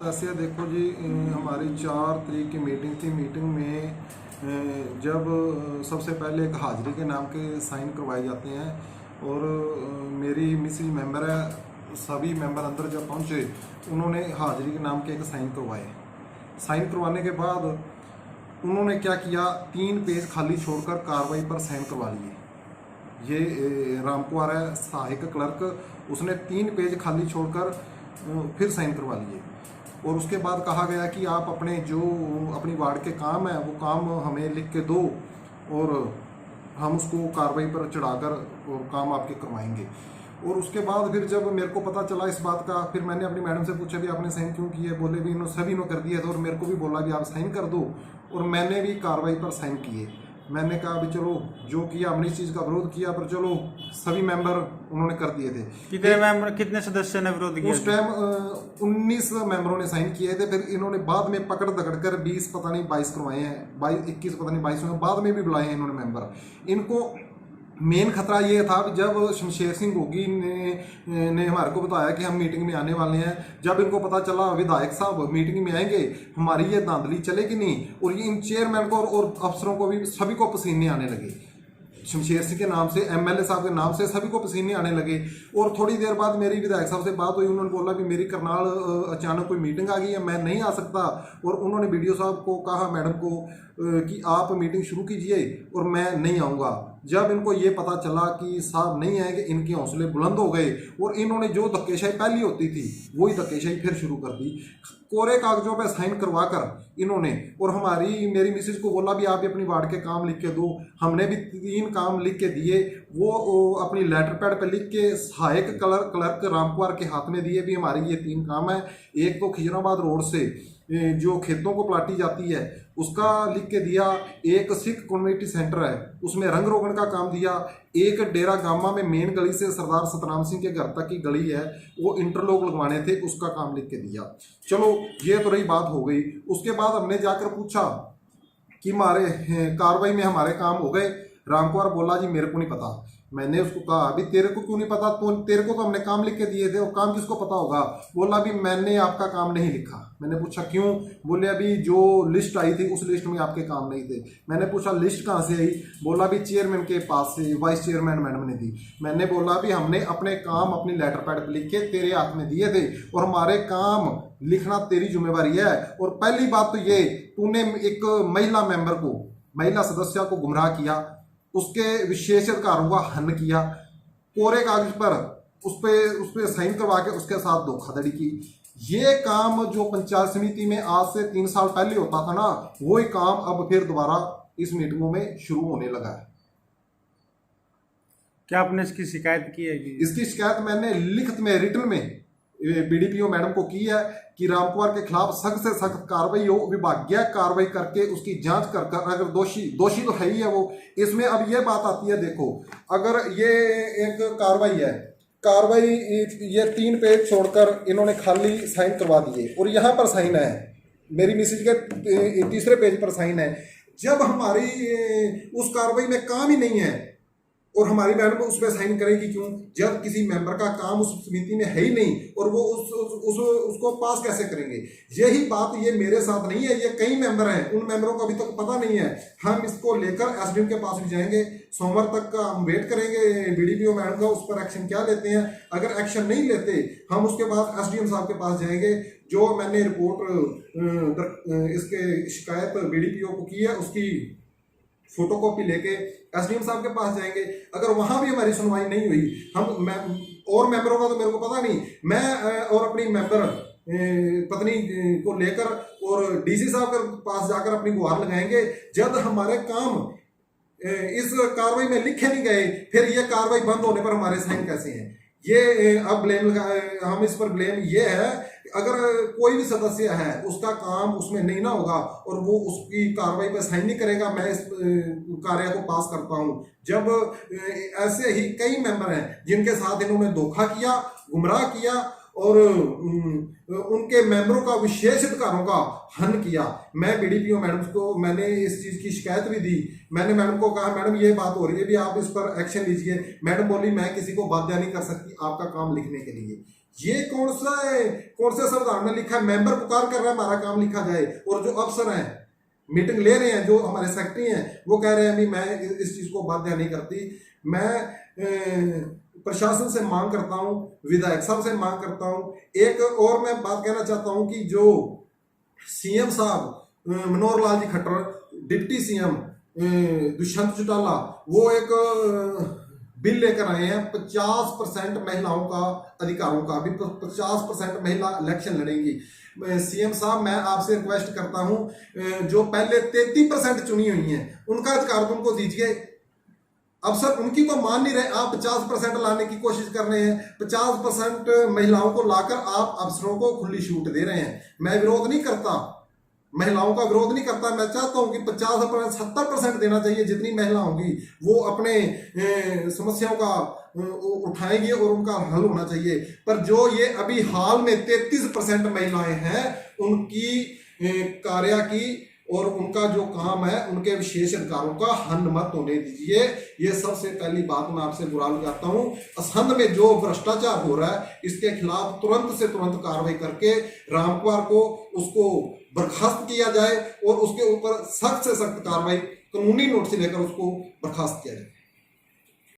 ऐसे देखो जी, हमारी 4 तारीख की मीटिंग थी। मीटिंग में जब सबसे पहले एक हाजिरी के नाम के साइन करवाए जाते हैं और मेरी मिसेज मेंबर है, सभी मेंबर अंदर जब पहुंचे उन्होंने हाजिरी के नाम के एक साइन करवाए। साइन करवाने के बाद उन्होंने क्या किया, 3 पेज खाली छोड़कर कार्रवाई पर साइन करवा लिए। ये रामकुमार है सहायक क्लर्क, उसने 3 पेज खाली छोड़कर फिर साइन करवा लिए और उसके बाद कहा गया कि आप अपने जो अपनी वार्ड के काम है वो काम हमें लिख के दो और हम उसको कार्रवाई पर चढ़ाकर और काम आपके करवाएंगे। और उसके बाद फिर जब मेरे को पता चला इस बात का, फिर मैंने अपनी मैडम से पूछा भी आपने साइन क्यों किए। बोले भी इन्होंने सभी ने कर दिए थे और मेरे को भी बोला भी आप साइन कर दो और मैंने भी कार्रवाई पर साइन किए। मैंने कहा भी चलो जो किया हमने इस चीज़ का विरोध किया, पर चलो सभी मेंबर उन्होंने कर दिए थे। कितने सदस्यों ने विरोध किया? उस टाइम 19 मेंबरों ने साइन किए थे। फिर इन्होंने बाद में पकड़ दकड़ कर 20 पता नहीं 22 करवाए हैं, 21 पता नहीं 22 में बाद में भी बुलाए हैं इन्होंने मेंबर। इनको मेन खतरा ये था कि जब शमशेर सिंह गोगी ने हमारे को बताया कि हम मीटिंग में आने वाले हैं, जब इनको पता चला विधायक साहब मीटिंग में आएंगे, हमारी ये धांधली चलेगी नहीं और ये इन चेयरमैन को और अफसरों को भी सभी को पसीने आने लगे। शमशेर सिंह के नाम से, एमएलए साहब के नाम से सभी को पसीने आने लगे। और थोड़ी देर बाद मेरी विधायक साहब से बात हुई, उन्होंने बोला कि मेरी करनाल अचानक कोई मीटिंग आ गई है, मैं नहीं आ सकता। और उन्होंने बीडीओ साहब को कहा, मैडम को, कि आप मीटिंग शुरू कीजिए और मैं नहीं आऊँगा। जब इनको ये पता चला कि साहब नहीं आएंगे, इनके हौसले बुलंद हो गए और इन्होंने जो धक्केशाही पहली होती थी वही धक्केशाही फिर शुरू कर दी। कोरे कागजों पे साइन करवा कर इन्होंने, और मेरी मिसेज को बोला भी आप भी अपनी वार्ड के काम लिख के दो। हमने भी 3 काम लिख के दिए, वो अपनी लेटर पैड पे लिख के सहायक क्लर्क रामकुमार के हाथ में दिए भी हमारी ये 3 काम है। एक तो खिजराबाद रोड से जो खेतों को प्लाटी जाती है उसका लिख के दिया, एक सिख कम्युनिटी सेंटर है उसमें रंग रोगन का काम दिया, एक डेरा गामा में मेन गली से सरदार सतनाम सिंह के घर तक की गली है वो इंटरलॉक लगवाने थे, उसका काम लिख के दिया। चलो ये तो रही बात हो गई। उसके बाद हमने जाकर पूछा कि हमारे कार्रवाई में हमारे काम हो गए। रामकुमार बोला जी मेरे को नहीं पता। मैंने उसको कहा अभी तेरे को क्यों नहीं पता, तो तेरे को तो हमने काम लिख के दिए थे और काम किसको पता होगा। बोला अभी मैंने आपका काम नहीं लिखा। मैंने पूछा क्यों। बोले अभी जो लिस्ट आई थी उस लिस्ट में आपके काम नहीं थे। मैंने पूछा लिस्ट कहाँ से आई। बोला अभी चेयरमैन के पास से, वाइस चेयरमैन मैडम ने दी। मैंने बोला अभी हमने अपने काम अपनी लेटर पैड पर लिख के तेरे हाथ में दिए थे और हमारे काम लिखना तेरी जिम्मेवारी है। और पहली बात तो ये, तूने एक महिला मेंबर को, महिला सदस्य को गुमराह किया, उसके विशेषाधिकारों का हनन किया, कोरे कागज पर उस पे साइन करवा के उसके साथ धोखाधड़ी की। ये काम जो पंचायत समिति में आज से 3 साल पहले होता था ना, वही काम अब फिर दोबारा इस मीटिंगों में शुरू होने लगा है। क्या आपने इसकी शिकायत की है? इसकी शिकायत मैंने लिखित में, रिटन में बीडीपीओ मैडम को की है कि रामकुमार के खिलाफ सख्त से सख्त कार्रवाई हो, विभागीय कार्रवाई करके उसकी जांच कर अगर दोषी तो है ही है वो। इसमें अब ये बात आती है, देखो अगर ये एक कार्रवाई ये 3 पेज छोड़कर इन्होंने खाली साइन करवा दिए और यहाँ पर साइन है, मेरी मिसेज के 3रे पेज पर साइन है। जब हमारी उस कार्रवाई में काम ही नहीं है और हमारी मैडम उस पर साइन करेगी क्यों, जब किसी मेंबर का काम उस समिति में है ही नहीं और वो उसको पास कैसे करेंगे। यही बात ये मेरे साथ नहीं है, ये कई मेंबर हैं, उन मेंबरों को अभी तक पता नहीं है। हम इसको लेकर एसडीएम के पास भी जाएंगे, सोमवार तक का हम वेट करेंगे बीडीपीओ मैडम का, उस पर एक्शन क्या लेते हैं। अगर एक्शन नहीं लेते हम उसके बाद एसडीएम साहब के पास जाएंगे। जो मैंने रिपोर्ट इसके शिकायत बीडीपीओ को की है उसकी फोटोकॉपी लेके एसडीएम साहब के पास जाएंगे। अगर वहां भी हमारी सुनवाई नहीं हुई, और मेंबरों का तो मेरे को पता नहीं, मैं और अपनी मेंबर पत्नी को लेकर और डीसी साहब के पास जाकर अपनी गुहार लगाएंगे। जब हमारे काम इस कार्रवाई में लिखे नहीं गए, फिर ये कार्रवाई बंद होने पर हमारे साइन कैसे हैं। ये अब हम इस पर ब्लेम ये है, अगर कोई भी सदस्य है उसका काम उसमें नहीं ना होगा और वो उसकी कार्रवाई पर साइन नहीं करेगा, मैं इस कार्य को पास करता हूं। जब ऐसे ही कई मेंबर हैं जिनके साथ इन्होंने धोखा किया, गुमराह किया और उनके मेंबरों का विशेषाधिकारों का हनन किया। मैं बीडीपीओ मैडम को मैंने इस चीज़ की शिकायत भी दी। मैंने मैडम को कहा मैडम ये बात हो रही है भी आप इस पर एक्शन लीजिए। मैडम बोली मैं किसी को बाध्य नहीं कर सकती आपका काम लिखने के लिए। ये कौन से संविधान में लिखा है? मेंबर पुकार कर रहा है हमारा काम लिखा जाए, और जो अफसर हैं मीटिंग ले रहे हैं, जो हमारे सेक्रेटरी हैं, वो कह रहे हैं भी मैं इस चीज को बाध्य नहीं करती। मैं प्रशासन से मांग करता हूं, विधायक साहब से मांग करता हूं। एक और मैं बात कहना चाहता हूं कि जो सीएम साहब मनोहर लाल जी खट्टर, डिप्टी सीएम दुष्यंत चौटाला, वो एक बिल लेकर आए हैं 50% महिलाओं का अधिकारों का, अभी 50% महिला इलेक्शन लड़ेंगी। सीएम साहब, मैं आपसे रिक्वेस्ट करता हूं, जो पहले 33% चुनी हुई हैं उनका अधिकार तो उनको दीजिए। अब सर उनकी तो मान नहीं रहे, आप 50% लाने की कोशिश कर रहे हैं। 50% महिलाओं को लाकर आप अफसरों को खुली छूट दे रहे हैं। मैं विरोध नहीं करता, महिलाओं का विरोध नहीं करता। मैं चाहता हूं कि 50% 70% देना चाहिए। जितनी महिला होंगी वो अपने समस्याओं का उठाएंगी और उनका हल होना चाहिए। पर जो ये अभी हाल में 33% महिलाएं हैं, उनकी कार्य की और उनका जो काम है, उनके विशेष अधिकारों का हनन मत होने दीजिए। ये सबसे पहली बात मैं आपसे गुहार लगाता हूं। असंध में जो भ्रष्टाचार हो रहा है, इसके खिलाफ तुरंत से तुरंत कार्रवाई करके रामकुमार को उसको बर्खास्त किया जाए और उसके ऊपर सख्त से सख्त कार्रवाई, कानूनी नोटिस लेकर उसको बर्खास्त किया जाए।